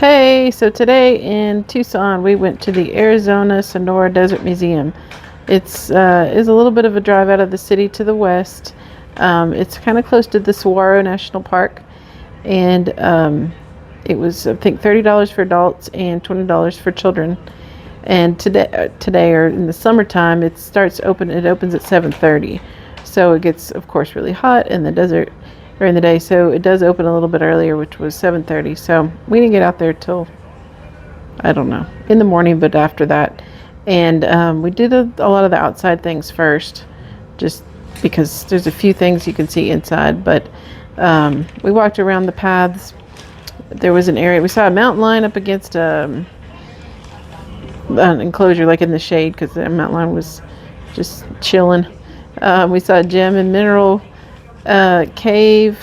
Hey, so today in Tucson, we went to the Arizona Sonora Desert Museum. It's is a little bit of a drive out of the city to the west. It's kind of close to the Saguaro National Park, and it was I think $30 for adults and $20 for children. And today or in the summertime, it opens at 7:30, so it gets of course really hot in the desert during the day, so it does open a little bit earlier, which was 7:30. So we didn't get out there till, I don't know, in the morning, but after that. And we did a lot of the outside things first, just because there's a few things you can see inside. But we walked around the paths. There was an area, we saw a mountain lion up against an enclosure, like in the shade, because the mountain lion was just chilling. We saw a gem and mineral cave.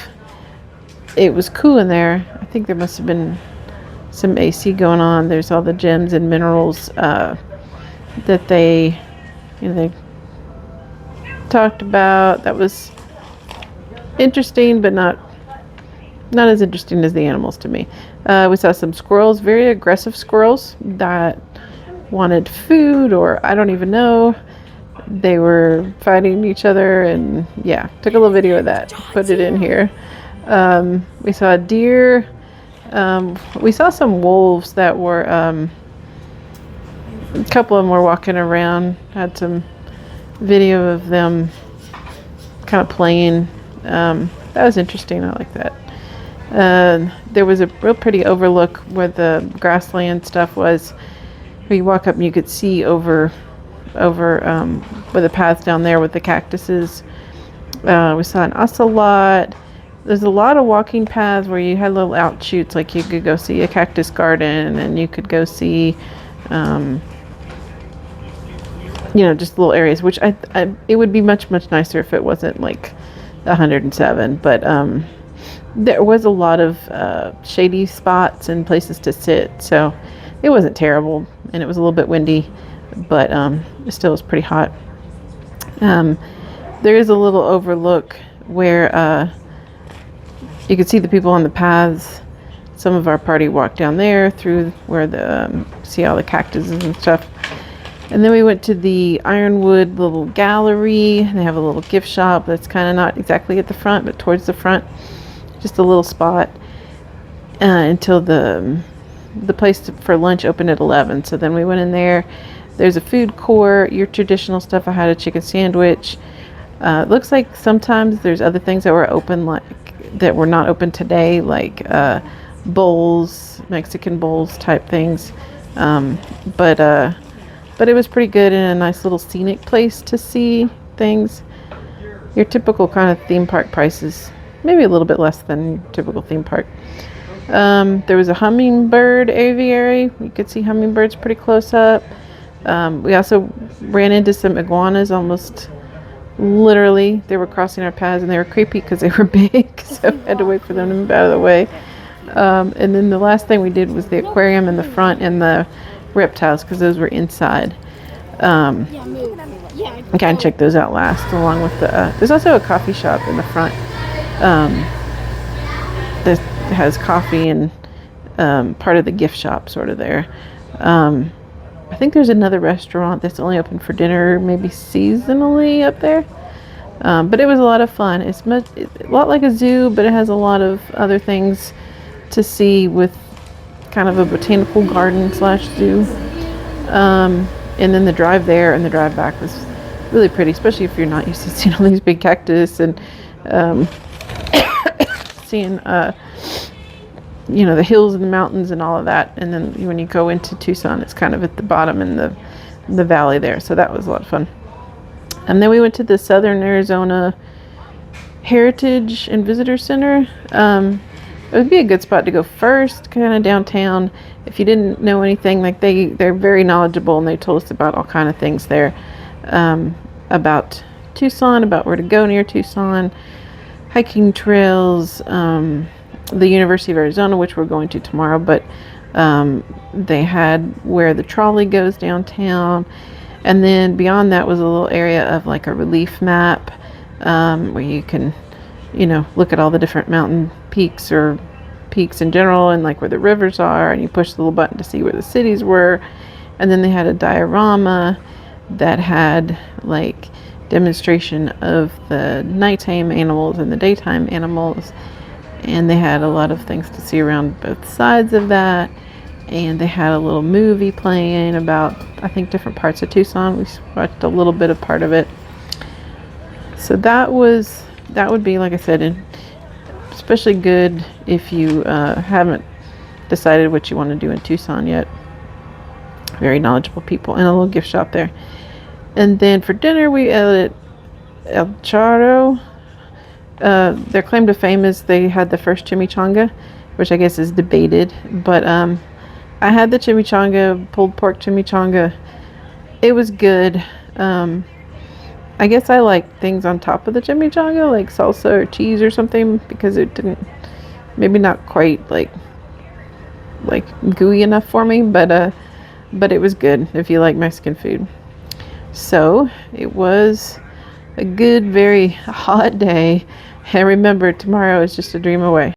It was cool in there. I think there must have been some AC going on. There's all the gems and minerals that they talked about. That was interesting, but not as interesting as the animals to me. We saw some squirrels, very aggressive squirrels that wanted food, or I don't even know. They were fighting each other, and yeah, took a little video of that, put it in here. We saw a deer. We saw some wolves that were, a couple of them were walking around, had some video of them kind of playing. That was interesting. I like that. There was a real pretty overlook where the grassland stuff was. Where you walk up and you could see over where the paths down there with the cactuses. We saw an ocelot. There's a lot of walking paths where you had little outshoots, like you could go see a cactus garden, and you could go see, just little areas, which it would be much nicer if it wasn't like 107. But there was a lot of shady spots and places to sit, so it wasn't terrible, and it was a little bit windy, but it still was pretty hot. There is a little overlook where you could see the people on the paths. Some of our party walked down there through where see all the cactuses and stuff. And then we went to the Ironwood little gallery. They have a little gift shop that's kind of not exactly at the front, but towards the front. Just a little spot until the place for lunch opened at 11. So then we went in there. There's a food court, your traditional stuff. I had a chicken sandwich. It looks like sometimes there's other things that were open, like that were not open today, like bowls, Mexican bowls type things. But it was pretty good and a nice little scenic place to see things. Your typical kind of theme park prices, maybe a little bit less than typical theme park. There was a hummingbird aviary. You could see hummingbirds pretty close up. We also ran into some iguanas, almost literally. They were crossing our paths, and they were creepy because they were big, so I had to wait for them to move out of the way. And then the last thing we did was the aquarium in the front and the reptiles, because those were inside. I kind of check those out last, along with there's also a coffee shop in the front that has coffee and part of the gift shop sort of there. I think there's another restaurant that's only open for dinner, maybe seasonally up there. But it was a lot of fun. It's a lot like a zoo, but it has a lot of other things to see, with kind of a botanical garden / zoo. And then the drive there and the drive back was really pretty, especially if you're not used to seeing all these big cactus and seeing the hills and the mountains and all of that. And then when you go into Tucson, it's kind of at the bottom in the valley there. So that was a lot of fun. And then we went to the Southern Arizona Heritage and Visitor Center. It would be a good spot to go first, kind of downtown. If you didn't know anything, like they're very knowledgeable, and they told us about all kind of things there, about Tucson, about where to go near Tucson, hiking trails, the University of Arizona, which we're going to tomorrow, but they had where the trolley goes downtown. And then beyond that was a little area of like a relief map, where you can, look at all the different mountain peaks or peaks in general and like where the rivers are, and you push the little button to see where the cities were. And then they had a diorama that had like demonstration of the nighttime animals and the daytime animals, and they had a lot of things to see around both sides of that. And they had a little movie playing about, I think, different parts of Tucson. We watched a little bit of part of it. So that would be, like I said, especially good if you haven't decided what you want to do in Tucson yet. Very knowledgeable people, and a little gift shop there. And then for dinner we ate at El Charro. Their claim to fame is they had the first chimichanga, which I guess is debated, but I had the chimichanga, pulled pork chimichanga. It was good. I guess I like things on top of the chimichanga, like salsa or cheese or something, because it didn't, maybe not quite like gooey enough for me, but it was good if you like Mexican food. So it was a good, very hot day. And remember, tomorrow is just a dream away.